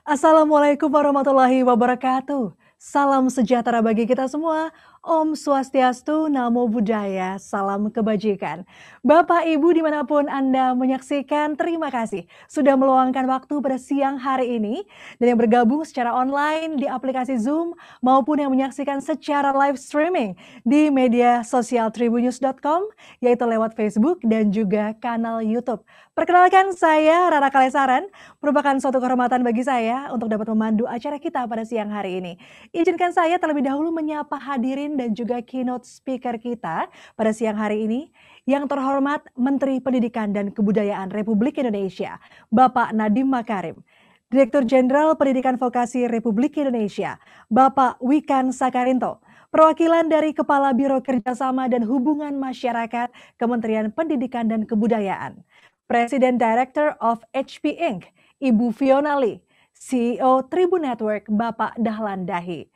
Assalamualaikum warahmatullahi wabarakatuh. Salam sejahtera bagi kita semua. Om Swastiastu, Namo Buddhaya, salam kebajikan. Bapak Ibu dimanapun Anda menyaksikan, terima kasih sudah meluangkan waktu pada siang hari ini. Dan yang bergabung secara online di aplikasi Zoom maupun yang menyaksikan secara live streaming di media sosial tribunnews.com, yaitu lewat Facebook dan juga kanal YouTube. Perkenalkan saya Rara Kalesaran. Merupakan suatu kehormatan bagi saya untuk dapat memandu acara kita pada siang hari ini. Izinkan saya terlebih dahulu menyapa hadirin dan juga keynote speaker kita pada siang hari ini. Yang terhormat Menteri Pendidikan dan Kebudayaan Republik Indonesia, Bapak Nadiem Makarim. Direktur Jenderal Pendidikan Vokasi Republik Indonesia, Bapak Wikan Sakarinto. Perwakilan dari Kepala Biro Kerjasama dan Hubungan Masyarakat Kementerian Pendidikan dan Kebudayaan. Presiden Director of HP Inc., Ibu Fiona Lee, CEO Tribun Network, Bapak Dahlan Dahi.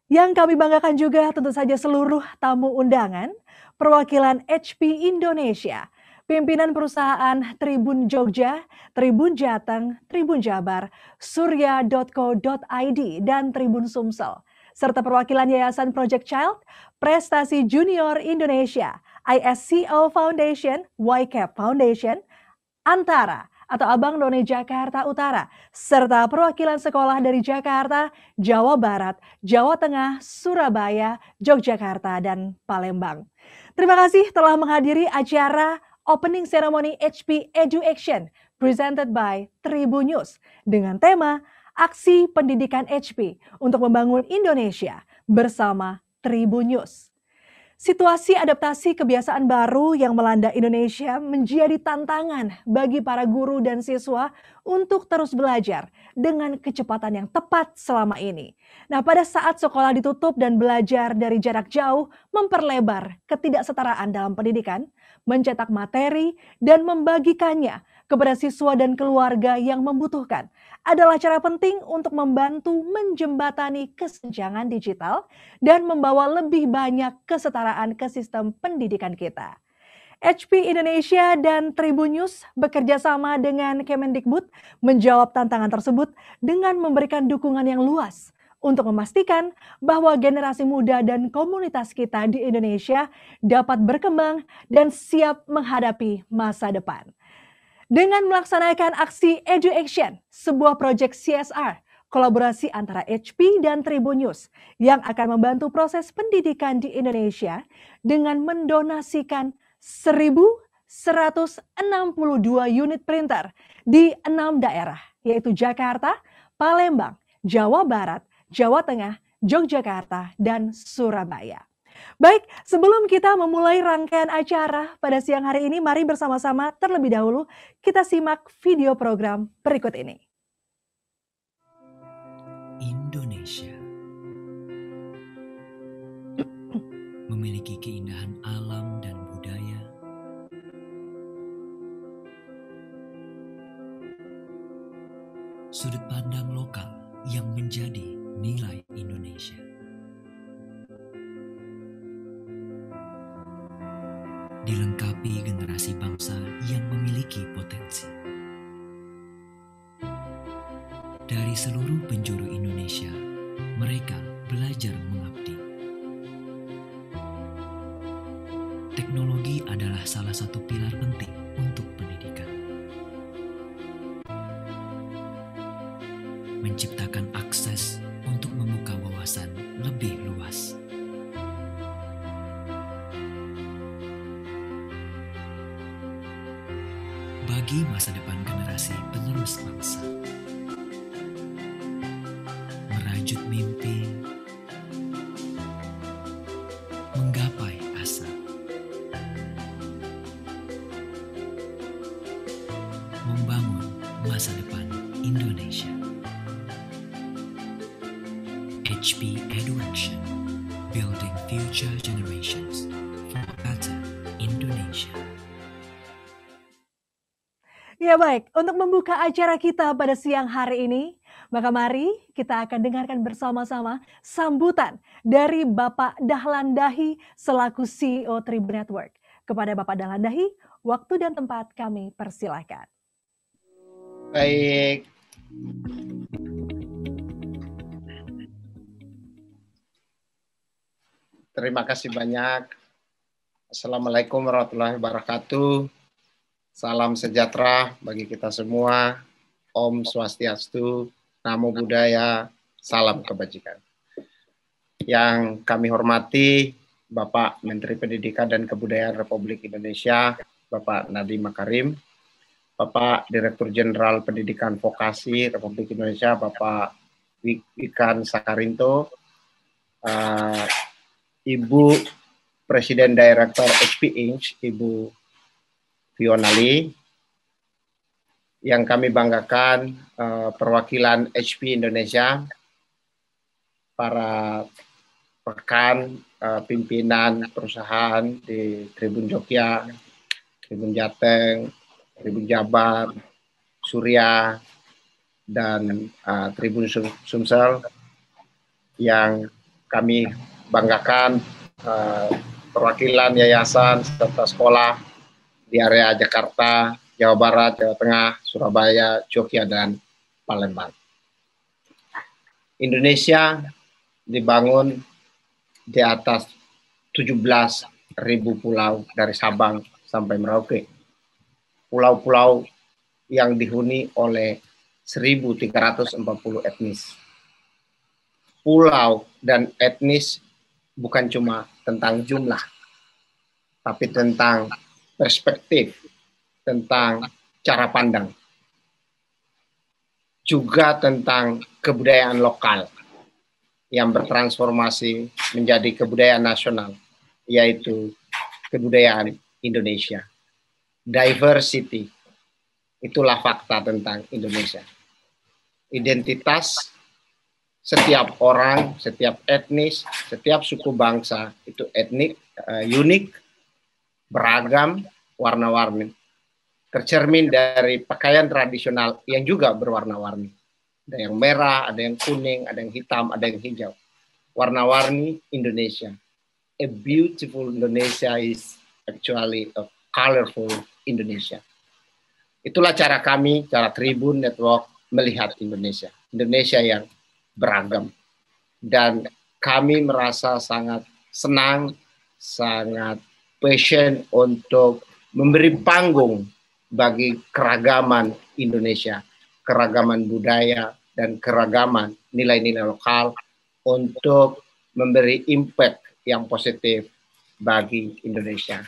Yang kami banggakan juga tentu saja seluruh tamu undangan, perwakilan HP Indonesia, pimpinan perusahaan Tribun Jogja, Tribun Jateng, Tribun Jabar, Surya.co.id, dan Tribun Sumsel, serta perwakilan Yayasan Project Child, Prestasi Junior Indonesia, ISCO Foundation, YCAP Foundation, Antara atau Abang None Jakarta Utara, serta perwakilan sekolah dari Jakarta, Jawa Barat, Jawa Tengah, Surabaya, Yogyakarta, dan Palembang. Terima kasih telah menghadiri acara Opening Ceremony HP Edu Action presented by Tribun News dengan tema Aksi Pendidikan HP untuk Membangun Indonesia bersama Tribun News. Situasi adaptasi kebiasaan baru yang melanda Indonesia menjadi tantangan bagi para guru dan siswa untuk terus belajar dengan kecepatan yang tepat selama ini. Nah, pada saat sekolah ditutup dan belajar dari jarak jauh memperlebar ketidaksetaraan dalam pendidikan, mencetak materi dan membagikannya kepada siswa dan keluarga yang membutuhkan adalah cara penting untuk membantu menjembatani kesenjangan digital dan membawa lebih banyak kesetaraan ke sistem pendidikan kita. HP Indonesia dan Tribun News bekerja sama dengan Kemendikbud menjawab tantangan tersebut dengan memberikan dukungan yang luas untuk memastikan bahwa generasi muda dan komunitas kita di Indonesia dapat berkembang dan siap menghadapi masa depan. Dengan melaksanakan aksi Edu Action, sebuah proyek CSR, kolaborasi antara HP dan Tribun News yang akan membantu proses pendidikan di Indonesia dengan mendonasikan 1.162 unit printer di 6 daerah, yaitu Jakarta, Palembang, Jawa Barat, Jawa Tengah, Yogyakarta, dan Surabaya. Baik, sebelum kita memulai rangkaian acara pada siang hari ini, mari bersama-sama terlebih dahulu kita simak video program berikut ini. Indonesia memiliki keindahan alam dan budaya, sudut pandang lokal yang menjadi nilai Indonesia. Dilengkapi generasi bangsa yang memiliki potensi. Dari seluruh penjuru Indonesia, mereka belajar mengabdi. Teknologi adalah salah satu pilar penting untuk pendidikan. Menciptakan akses untuk membuka wawasan lebih luas. Bagi masa depan generasi penerus bangsa, merajut mimpi, menggapai asa, membangun masa depan Indonesia. HP Edu Action, building future generations for a better Indonesia. Ya baik, untuk membuka acara kita pada siang hari ini, maka mari kita akan dengarkan bersama-sama sambutan dari Bapak Dahlan Dahi selaku CEO Tribun Network. Kepada Bapak Dahlan Dahi, waktu dan tempat kami persilahkan. Baik, Terima kasih banyak. Assalamualaikum warahmatullahi wabarakatuh. Salam sejahtera bagi kita semua. Om Swastiastu, Namo Buddhaya, salam kebajikan. Yang kami hormati Bapak Menteri Pendidikan dan Kebudayaan Republik Indonesia, Bapak Nadiem Makarim, Bapak Direktur Jenderal Pendidikan Vokasi Republik Indonesia, Bapak Wikan Sakarinto, Ibu Presiden Director HP Inc., Ibu Fiona Lee, yang kami banggakan perwakilan HP Indonesia, para rekan pimpinan perusahaan di Tribun Jogja, Tribun Jateng, Tribun Jabar, Surya, dan Tribun Sumsel, yang kami banggakan perwakilan yayasan serta sekolah di area Jakarta, Jawa Barat, Jawa Tengah, Surabaya, Jogja, dan Palembang. Indonesia dibangun di atas 17.000 pulau dari Sabang sampai Merauke. Pulau-pulau yang dihuni oleh 1.340 etnis. Pulau dan etnis bukan cuma tentang jumlah, tapi tentang perspektif, tentang cara pandang, juga tentang kebudayaan lokal yang bertransformasi menjadi kebudayaan nasional, yaitu kebudayaan Indonesia. Diversity, itulah fakta tentang Indonesia. Identitas setiap orang, setiap etnis, setiap suku bangsa itu unik, beragam, warna-warni. Tercermin dari pakaian tradisional yang juga berwarna-warni. Ada yang merah, ada yang kuning, ada yang hitam, ada yang hijau. Warna-warni Indonesia. A beautiful Indonesia is actually a colorful Indonesia. Itulah cara kami, cara Tribun Network melihat Indonesia. Indonesia yang beragam. Dan kami merasa sangat senang, sangat passion untuk memberi panggung bagi keragaman Indonesia, keragaman budaya, dan keragaman nilai-nilai lokal untuk memberi impact yang positif bagi Indonesia.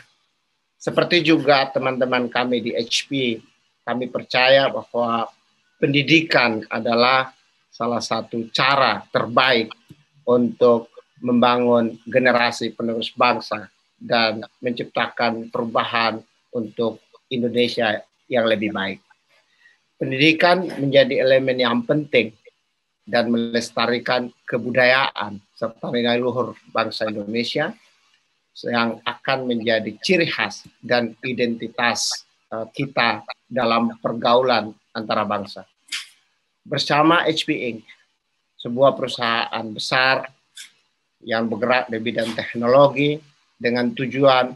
Seperti juga teman-teman kami di HP, kami percaya bahwa pendidikan adalah salah satu cara terbaik untuk membangun generasi penerus bangsa dan menciptakan perubahan untuk Indonesia yang lebih baik. Pendidikan menjadi elemen yang penting dan melestarikan kebudayaan serta nilai luhur bangsa Indonesia yang akan menjadi ciri khas dan identitas kita dalam pergaulan antara bangsa. Bersama HP Inc., sebuah perusahaan besar yang bergerak di bidang teknologi dengan tujuan,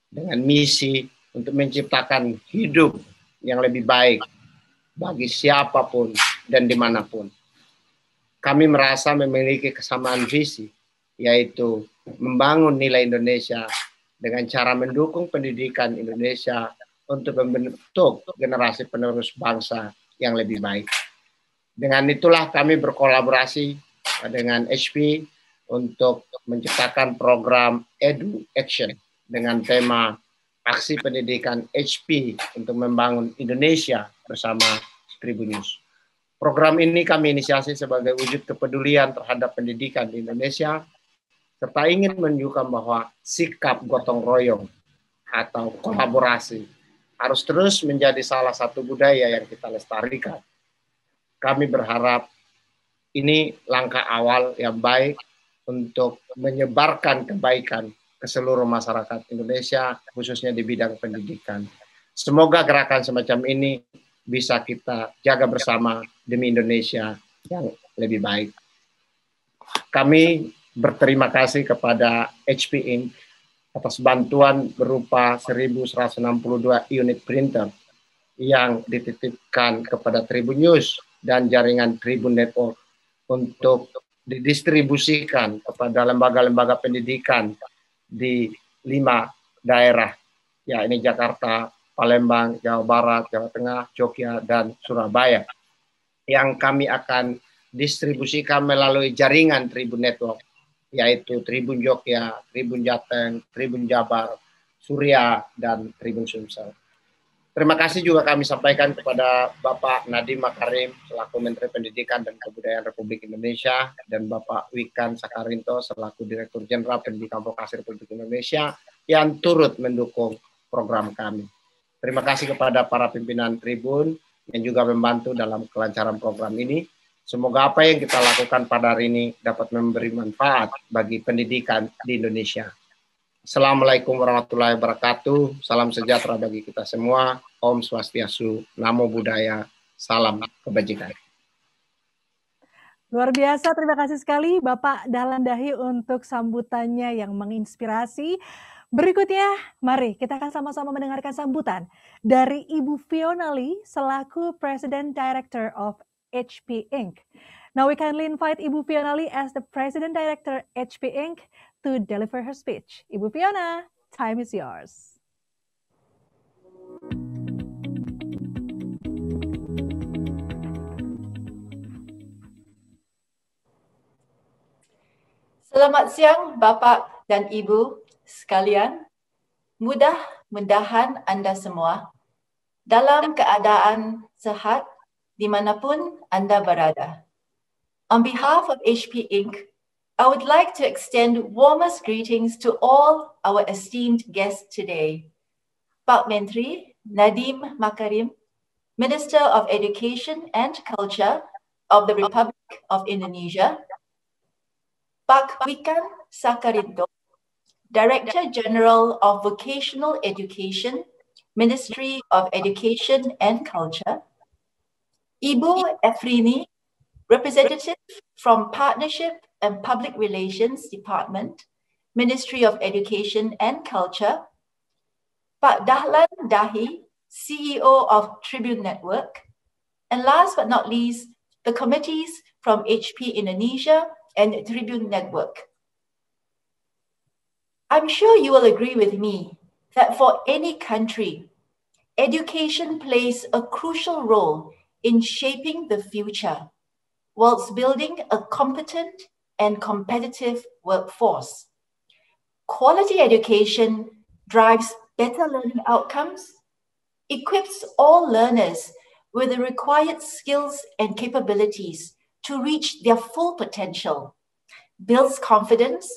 dengan misi untuk menciptakan hidup yang lebih baik bagi siapapun dan dimanapun. Kami merasa memiliki kesamaan visi, yaitu membangun nilai Indonesia dengan cara mendukung pendidikan Indonesia untuk membentuk generasi penerus bangsa yang lebih baik. Dengan itulah kami berkolaborasi dengan HP untuk menciptakan program Edu Action dengan tema Aksi Pendidikan HP untuk membangun Indonesia bersama Tribun News. Program ini kami inisiasi sebagai wujud kepedulian terhadap pendidikan di Indonesia, serta ingin menunjukkan bahwa sikap gotong royong atau kolaborasi harus terus menjadi salah satu budaya yang kita lestarikan. Kami berharap ini langkah awal yang baik untuk menyebarkan kebaikan ke seluruh masyarakat Indonesia, khususnya di bidang pendidikan. Semoga gerakan semacam ini bisa kita jaga bersama demi Indonesia yang lebih baik. Kami berterima kasih kepada HP Inc. atas bantuan berupa 1.162 unit printer yang dititipkan kepada Tribun News dan jaringan Tribun Network untuk didistribusikan kepada lembaga-lembaga pendidikan di 5 daerah, ya ini Jakarta, Palembang, Jawa Barat, Jawa Tengah, Jogja, dan Surabaya, yang kami akan distribusikan melalui jaringan Tribun Network, yaitu Tribun Jogja, Tribun Jateng, Tribun Jabar, Surya, dan Tribun Sumsel. Terima kasih juga kami sampaikan kepada Bapak Nadiem Makarim selaku Menteri Pendidikan dan Kebudayaan Republik Indonesia dan Bapak Wikan Sakarinto selaku Direktur Jenderal Pendidikan Vokasi Republik Indonesia yang turut mendukung program kami. Terima kasih kepada para pimpinan Tribun yang juga membantu dalam kelancaran program ini. Semoga apa yang kita lakukan pada hari ini dapat memberi manfaat bagi pendidikan di Indonesia. Assalamualaikum warahmatullahi wabarakatuh. Salam sejahtera bagi kita semua. Om Swastiastu, Namo Buddhaya, salam kebajikan. Luar biasa, terima kasih sekali Bapak Dahlan Dahi untuk sambutannya yang menginspirasi. Berikutnya, mari kita akan sama-sama mendengarkan sambutan dari Ibu Fiona Lee selaku President Director of HP Inc. Now we kindly invite Ibu Fiona Lee as the President Director HP Inc. to deliver her speech. Ibu Fiona, time is yours. Selamat siang Bapak dan Ibu sekalian. Mudah-mudahan Anda semua dalam keadaan sehat dimanapun Anda berada. On behalf of HP Inc., I would like to extend warmest greetings to all our esteemed guests today. Pak Menteri Nadiem Makarim, Minister of Education and Culture of the Republic of Indonesia, Pak Wikan Sakarinto, Director General of Vocational Education, Ministry of Education and Culture, Ibu Efrini, Representative from Partnership and Public Relations Department, Ministry of Education and Culture, Pak Dahlan Dahi, CEO of Tribun Network, and last but not least, the committees from HP Indonesia and Tribun Network. I'm sure you will agree with me that for any country, education plays a crucial role in shaping the future, whilst building a competent and competitive workforce. Quality education drives better learning outcomes, equips all learners with the required skills and capabilities to reach their full potential, builds confidence,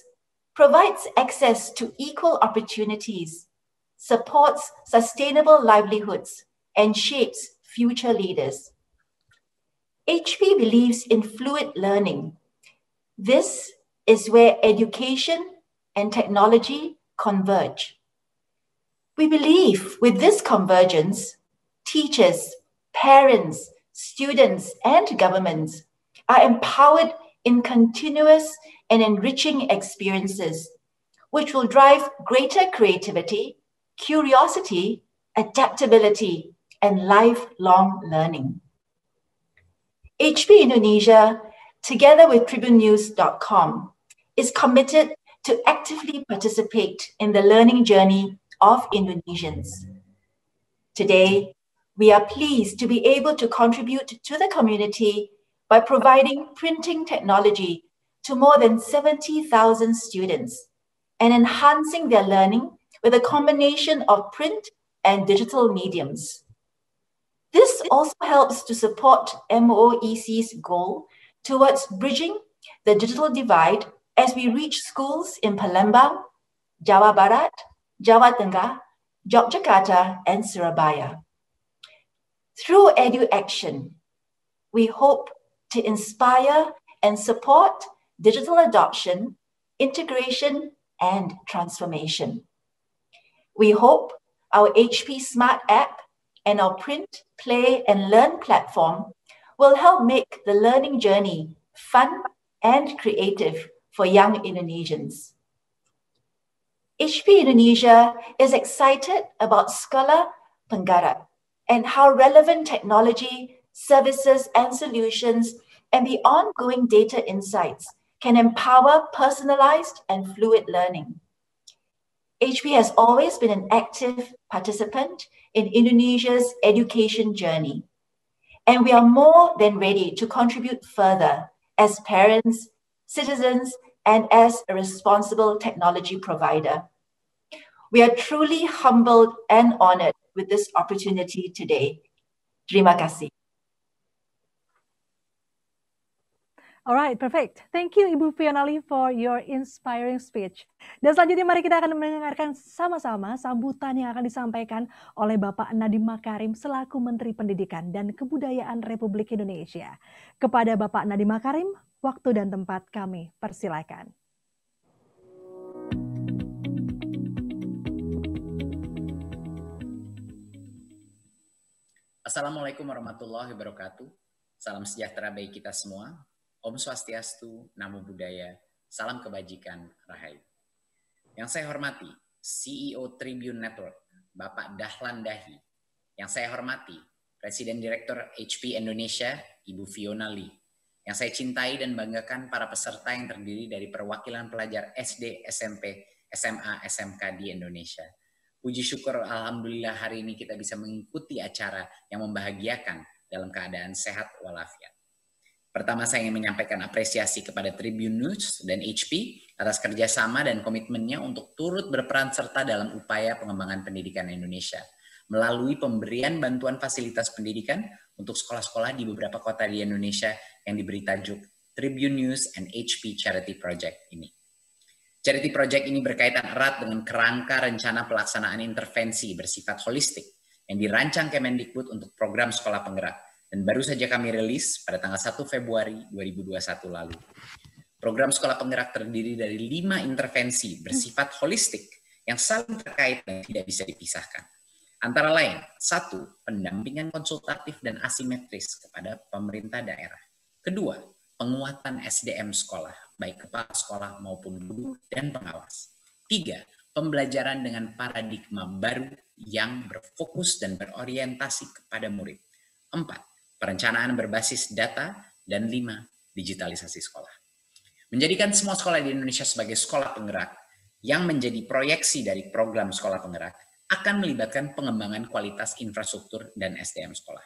provides access to equal opportunities, supports sustainable livelihoods, and shapes future leaders. HP believes in fluid learning. This is where education and technology converge. We believe with this convergence, teachers, parents, students, and governments are empowered in continuous and enriching experiences, which will drive greater creativity, curiosity, adaptability, and lifelong learning. HP Indonesia, together with TribunNews.com, is committed to actively participate in the learning journey of Indonesians. Today, we are pleased to be able to contribute to the community by providing printing technology to more than 70,000 students and enhancing their learning with a combination of print and digital mediums. This also helps to support MOEC's goal towards bridging the digital divide as we reach schools in Palembang, Jawa Barat, Jawa Tengah, Yogyakarta, and Surabaya. Through EduAction, we hope to inspire and support digital adoption, integration, and transformation. We hope our HP Smart App and our print, play, and learn platform will help make the learning journey fun and creative for young Indonesians. HP Indonesia is excited about Sekolah Penggerak and how relevant technology, services, and solutions and the ongoing data insights can empower personalized and fluid learning. HP has always been an active participant in Indonesia's education journey, and we are more than ready to contribute further as parents, citizens, and as a responsible technology provider. We are truly humbled and honored with this opportunity today. Terima kasih. All right, perfect. Thank you Ibu Fionali for your inspiring speech. Dan selanjutnya mari kita akan mendengarkan sama-sama sambutan yang akan disampaikan oleh Bapak Nadiem Makarim selaku Menteri Pendidikan dan Kebudayaan Republik Indonesia. Kepada Bapak Nadiem Makarim, waktu dan tempat kami persilakan. Assalamualaikum warahmatullahi wabarakatuh. Salam sejahtera bagi kita semua. Om Swastiastu, Namo Buddhaya, salam kebajikan, Rahayu. Yang saya hormati, CEO Tribun Network, Bapak Dahlan Dahi. Yang saya hormati, Presiden Direktur HP Indonesia, Ibu Fiona Lee. Yang saya cintai dan banggakan para peserta yang terdiri dari perwakilan pelajar SD, SMP, SMA, SMK di Indonesia. Puji syukur, alhamdulillah hari ini kita bisa mengikuti acara yang membahagiakan dalam keadaan sehat walafiat. Pertama, saya ingin menyampaikan apresiasi kepada Tribun News dan HP atas kerjasama dan komitmennya untuk turut berperan serta dalam upaya pengembangan pendidikan Indonesia melalui pemberian bantuan fasilitas pendidikan untuk sekolah-sekolah di beberapa kota di Indonesia yang diberi tajuk Tribun News and HP Charity Project ini. Charity Project ini berkaitan erat dengan kerangka rencana pelaksanaan intervensi bersifat holistik yang dirancang Kemendikbud untuk program sekolah penggerak. Dan baru saja kami rilis pada tanggal 1 Februari 2021 lalu. Program sekolah penggerak terdiri dari 5 intervensi bersifat holistik yang saling terkait dan tidak bisa dipisahkan. Antara lain, 1. Pendampingan konsultatif dan asimetris kepada pemerintah daerah. Kedua, penguatan SDM sekolah, baik kepala sekolah maupun guru dan pengawas. 3. Pembelajaran dengan paradigma baru yang berfokus dan berorientasi kepada murid. 4. Perencanaan berbasis data, dan 5, digitalisasi sekolah. Menjadikan semua sekolah di Indonesia sebagai sekolah penggerak yang menjadi proyeksi dari program sekolah penggerak akan melibatkan pengembangan kualitas infrastruktur dan SDM sekolah.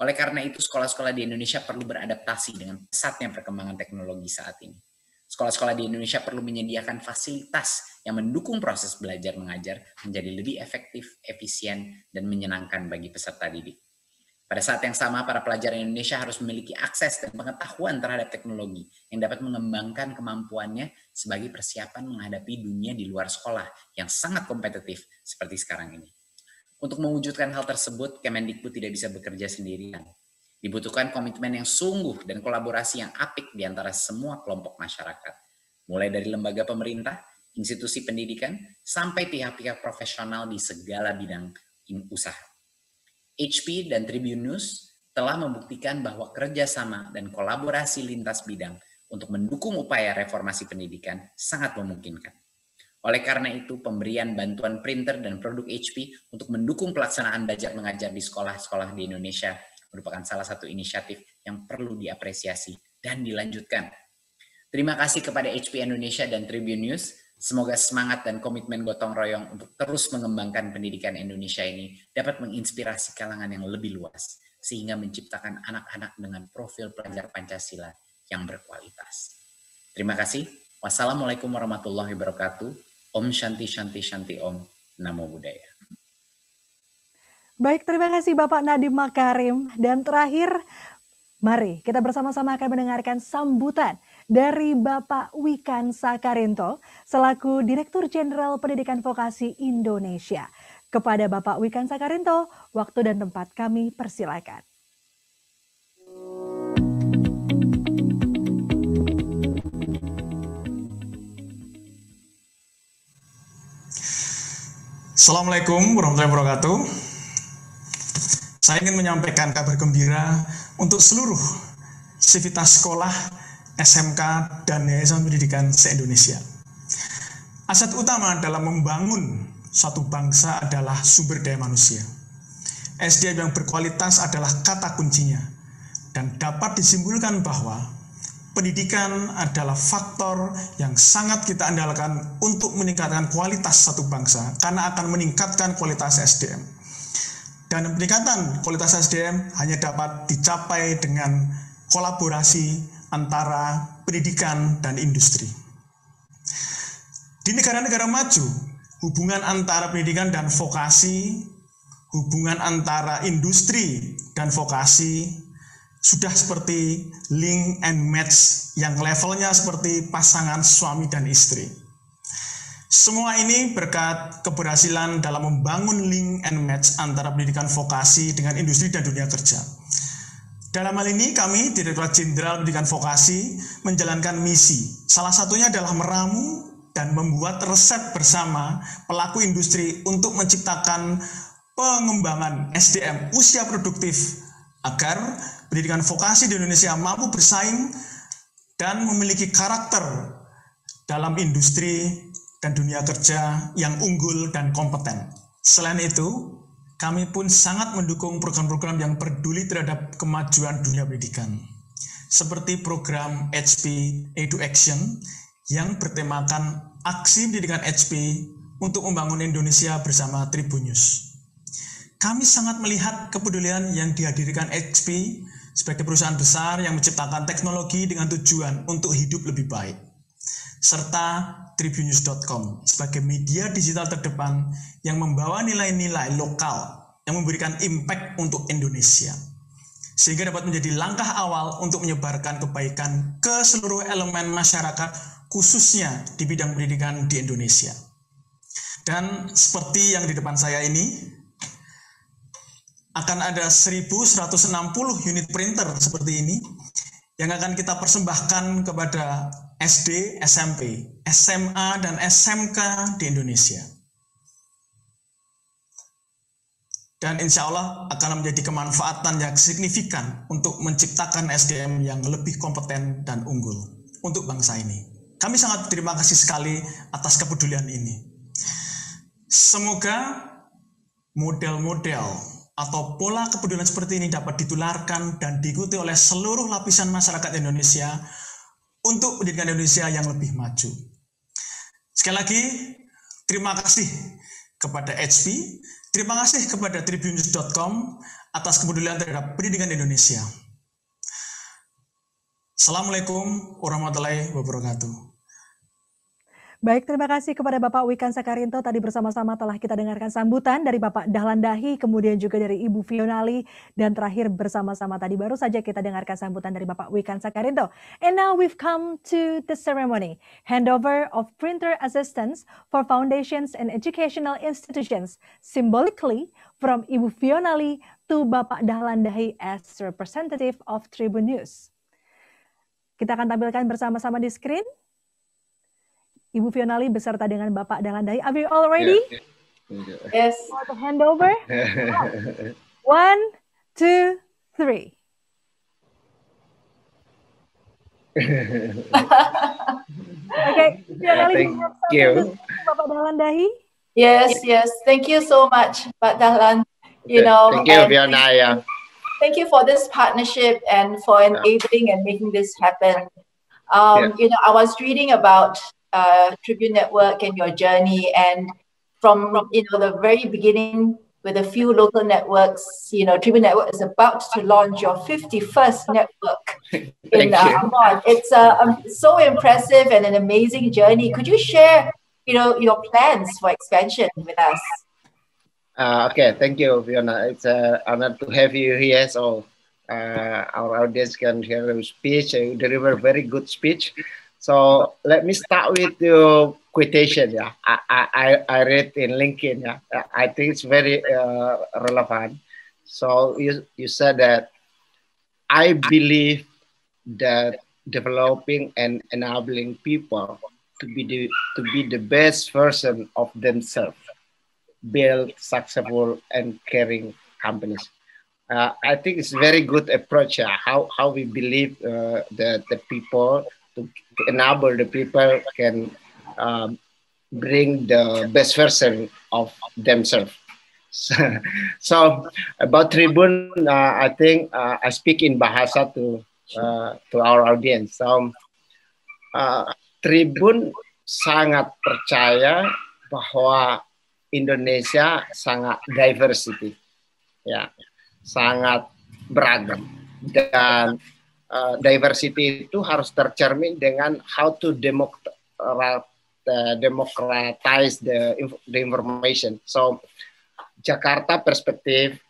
Oleh karena itu, sekolah-sekolah di Indonesia perlu beradaptasi dengan pesatnya perkembangan teknologi saat ini. Sekolah-sekolah di Indonesia perlu menyediakan fasilitas yang mendukung proses belajar mengajar menjadi lebih efektif, efisien, dan menyenangkan bagi peserta didik. Pada saat yang sama, para pelajar Indonesia harus memiliki akses dan pengetahuan terhadap teknologi yang dapat mengembangkan kemampuannya sebagai persiapan menghadapi dunia di luar sekolah yang sangat kompetitif seperti sekarang ini. Untuk mewujudkan hal tersebut, Kemendikbud tidak bisa bekerja sendirian. Dibutuhkan komitmen yang sungguh dan kolaborasi yang apik di antara semua kelompok masyarakat, mulai dari lembaga pemerintah, institusi pendidikan, sampai pihak-pihak profesional di segala bidang usaha. HP dan Tribun News telah membuktikan bahwa kerjasama dan kolaborasi lintas bidang untuk mendukung upaya reformasi pendidikan sangat memungkinkan. Oleh karena itu, pemberian bantuan printer dan produk HP untuk mendukung pelaksanaan belajar mengajar di sekolah-sekolah di Indonesia merupakan salah satu inisiatif yang perlu diapresiasi dan dilanjutkan. Terima kasih kepada HP Indonesia dan Tribun News. Semoga semangat dan komitmen gotong royong untuk terus mengembangkan pendidikan Indonesia ini dapat menginspirasi kalangan yang lebih luas, sehingga menciptakan anak-anak dengan profil pelajar Pancasila yang berkualitas. Terima kasih. Wassalamualaikum warahmatullahi wabarakatuh. Om Shanti Shanti Shanti Om. Namo Buddhaya. Baik, terima kasih Bapak Nadiem Makarim. Dan terakhir, mari kita bersama-sama akan mendengarkan sambutan dari Bapak Wikan Sakarinto selaku Direktur Jenderal Pendidikan Vokasi Indonesia. Kepada Bapak Wikan Sakarinto, waktu dan tempat kami persilakan. Assalamualaikum warahmatullahi wabarakatuh. Saya ingin menyampaikan kabar gembira untuk seluruh sivitas sekolah, SMK, dan Yayasan Pendidikan se-Indonesia. Aset utama dalam membangun suatu bangsa adalah sumber daya manusia. SDM yang berkualitas adalah kata kuncinya. dan dapat disimpulkan bahwa pendidikan adalah faktor yang sangat kita andalkan untuk meningkatkan kualitas satu bangsa karena akan meningkatkan kualitas SDM. Dan peningkatan kualitas SDM hanya dapat dicapai dengan kolaborasi antara pendidikan dan industri. Di negara-negara maju, hubungan antara pendidikan dan vokasi, hubungan antara industri dan vokasi sudah seperti link and match yang levelnya seperti pasangan suami dan istri. Semua ini berkat keberhasilan dalam membangun link and match antara pendidikan vokasi dengan industri dan dunia kerja. Dalam hal ini kami, Direktorat Jenderal Pendidikan Vokasi, menjalankan misi. Salah satunya adalah meramu dan membuat resep bersama pelaku industri untuk menciptakan pengembangan SDM usia produktif agar pendidikan vokasi di Indonesia mampu bersaing dan memiliki karakter dalam industri dan dunia kerja yang unggul dan kompeten. Selain itu, kami pun sangat mendukung program-program yang peduli terhadap kemajuan dunia pendidikan, seperti program HP Edu Action yang bertemakan aksi pendidikan HP untuk membangun Indonesia bersama Tribunnews. Kami sangat melihat kepedulian yang dihadirkan HP sebagai perusahaan besar yang menciptakan teknologi dengan tujuan untuk hidup lebih baik, serta Tribunnews.com sebagai media digital terdepan yang membawa nilai-nilai lokal yang memberikan impact untuk Indonesia, sehingga dapat menjadi langkah awal untuk menyebarkan kebaikan ke seluruh elemen masyarakat, khususnya di bidang pendidikan di Indonesia. Dan seperti yang di depan saya ini, akan ada 1.160 unit printer seperti ini yang akan kita persembahkan kepada SD, SMP, SMA, dan SMK di Indonesia. Dan insya Allah akan menjadi kemanfaatan yang signifikan untuk menciptakan SDM yang lebih kompeten dan unggul untuk bangsa ini. Kami sangat berterima kasih sekali atas kepedulian ini. Semoga model-model atau pola kepedulian seperti ini dapat ditularkan dan diikuti oleh seluruh lapisan masyarakat Indonesia untuk pendidikan Indonesia yang lebih maju. Sekali lagi, terima kasih kepada HP, terima kasih kepada Tribunnews.com atas kepedulian terhadap pendidikan Indonesia. Assalamualaikum warahmatullahi wabarakatuh. Baik, terima kasih kepada Bapak Wikan Sakarinto. Tadi bersama-sama telah kita dengarkan sambutan dari Bapak Dahlan Dahi, kemudian juga dari Ibu Fionali, dan terakhir bersama-sama tadi baru saja kita dengarkan sambutan dari Bapak Wikan Sakarinto. And now we've come to the ceremony, handover of printer assistance for foundations and educational institutions, symbolically from Ibu Fionali to Bapak Dahlan Dahi as representative of Tribunnews. Kita akan tampilkan bersama-sama di screen. Ibu Fionali beserta dengan Bapak Dahlan Dahi. Are we all ready? Yes. For the handover? 1, 2, 3. Okay, Fionali, Thank you. Bapak Dahlan Dahi. Yes. Thank you so much, Pak Dahlan. You know, Thank you, and Fionaya. thank you for this partnership and for enabling and making this happen. You know, I was reading about Tribune Network and your journey, and from the very beginning with a few local networks, Tribune Network is about to launch your 51st network in Ambon. It's so impressive and an amazing journey. Could you share your plans for expansion with us? Okay, thank you, Fiona. It's an honor to have you here. So our audience can hear your speech. You deliver very good speech. So let me start with your quotation. Yeah, I read in LinkedIn. Yeah, I think it's very relevant. So you said that I believe that developing and enabling people to be the best version of themselves, build successful and caring companies. I think it's very good approach. How we believe that the people to enable the people can bring the best version of themselves. So about Tribun, I think I speak in bahasa to our audience. So Tribun sangat percaya bahwa Indonesia sangat diversity, ya, sangat beragam, dan diversity itu harus tercermin dengan how to democratize the information. So Jakarta perspektif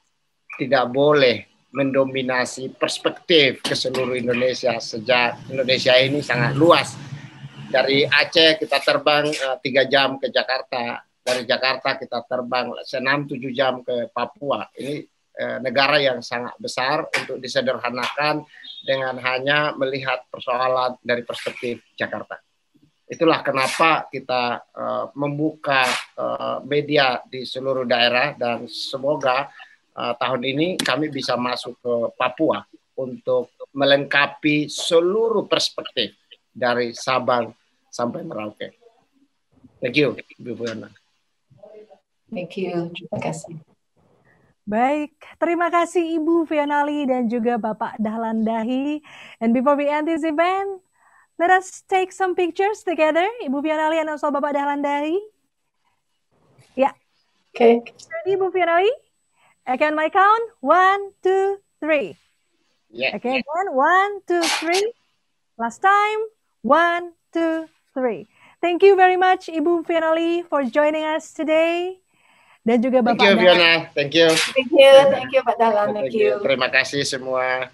tidak boleh mendominasi perspektif ke seluruh Indonesia, sejak Indonesia ini sangat luas. Dari Aceh kita terbang 3 jam ke Jakarta, dari Jakarta kita terbang 6-7 jam ke Papua. Ini negara yang sangat besar untuk disederhanakan dengan hanya melihat persoalan dari perspektif Jakarta. Itulah kenapa kita membuka media di seluruh daerah, dan semoga tahun ini kami bisa masuk ke Papua untuk melengkapi seluruh perspektif dari Sabang sampai Merauke. Thank you, Ibu Fiona. Thank you. Terima kasih. Baik, terima kasih Ibu Fionali dan juga Bapak Dahlan Dahi. And before we end this event, let us take some pictures together. Ibu Fionali and also Bapak Dahlan Dahi. Ya. Okay. Ready, Ibu Fionali? Okay, on my count. 1, 2, 3. Yeah. Okay, again. 1, 2, 3. Last time. 1, 2, 3. Thank you very much, Ibu Fionali, for joining us today. Dan juga Bapak Thank you, Fiona. Thank you. Thank you, Pak Dahlan. Thank you. Terima kasih semua.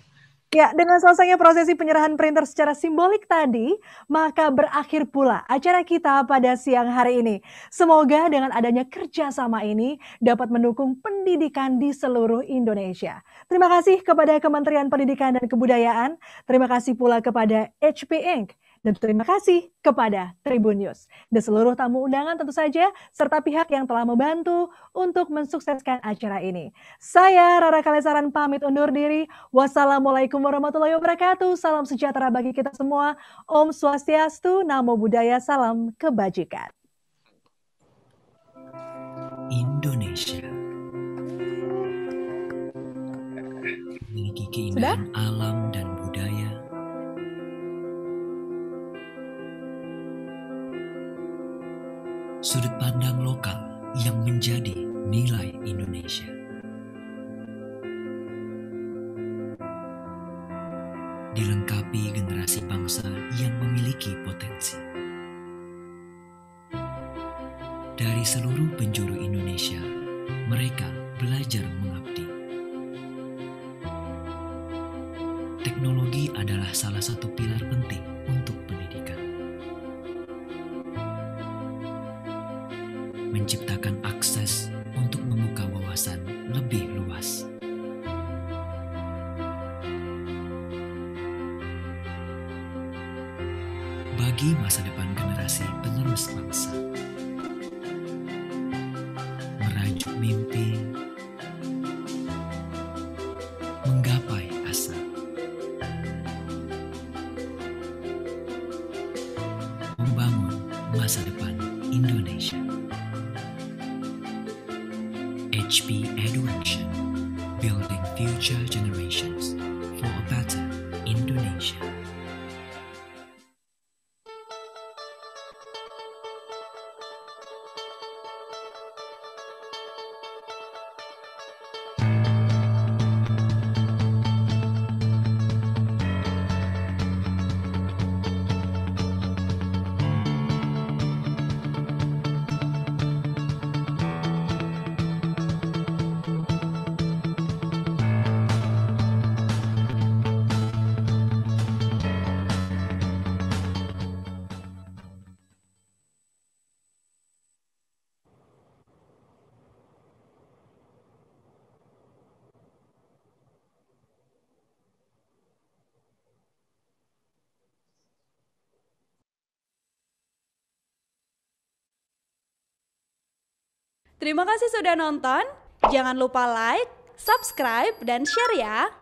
Ya, dengan selesainya prosesi penyerahan printer secara simbolik tadi, maka berakhir pula acara kita pada siang hari ini. Semoga dengan adanya kerjasama ini dapat mendukung pendidikan di seluruh Indonesia. Terima kasih kepada Kementerian Pendidikan dan Kebudayaan, terima kasih pula kepada HP Inc., dan terima kasih kepada Tribun News. Dan seluruh tamu undangan tentu saja, serta pihak yang telah membantu untuk mensukseskan acara ini. Saya Rara Kalesaran pamit undur diri. Wassalamualaikum warahmatullahi wabarakatuh. Salam sejahtera bagi kita semua. Om Swastiastu, Namo Buddhaya, salam kebajikan. Indonesia memiliki keindahan alam dan budaya, sudut pandang lokal yang menjadi nilai Indonesia. Dilengkapi generasi bangsa yang memiliki potensi. Dari seluruh penjuru Indonesia, mereka belajar mengabdi. Teknologi adalah salah satu pilar penting untuk pendidikan. Menciptakan akses untuk membuka wawasan lebih luas. Bagi masa depan generasi penerus bangsa, merajuk mimpi, menggapai asa, membangun masa depan Indonesia. HP Education, building future generations for a better Indonesia. Terima kasih sudah nonton. Jangan lupa like, subscribe, dan share ya.